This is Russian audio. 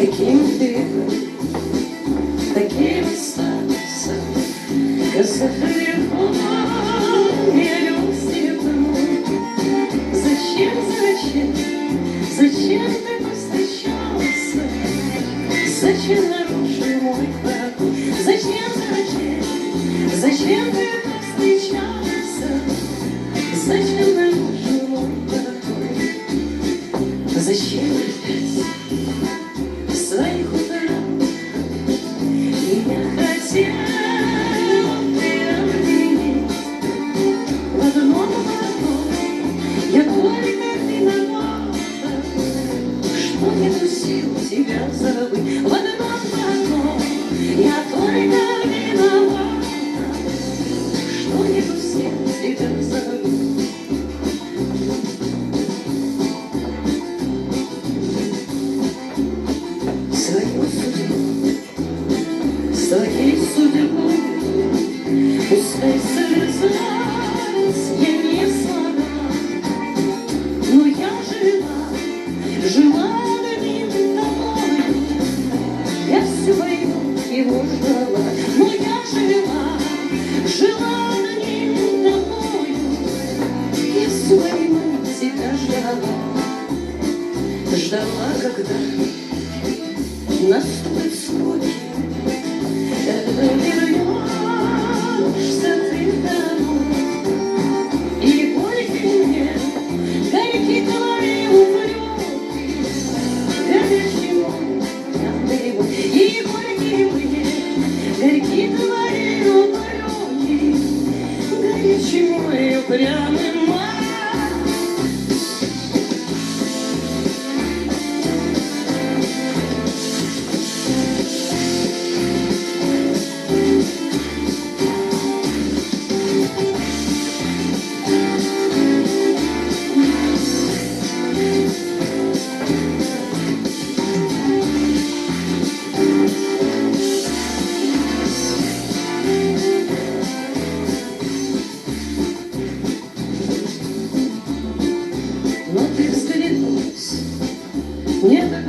Каким ты был, таким остался. Сохранил я любовь тобой. Зачем ты повстречался? Зачем нарушил мой покой? Зачем ты повстречался? Зачем нарушил мой покой? Зачем опять в своих ударах меня хотел ты обвинить? В одном я только виновата, что нету сил тебя забыть. В одном я только виновата, что нету сил тебя забыть. Своей судьбой пускай связалась я не сама, но я жила одним тобой. Я всю войну его ждала, но я жила одним тобой. Я всю войну тебя ждала, когда наступит сроки. Когда вернешься ты домой, и горький мне, горькие твои упреки, горячий мой прям и горькие мне, горькие твои упреки, горячий мой упрямый май. Но ты взглянулась, мне так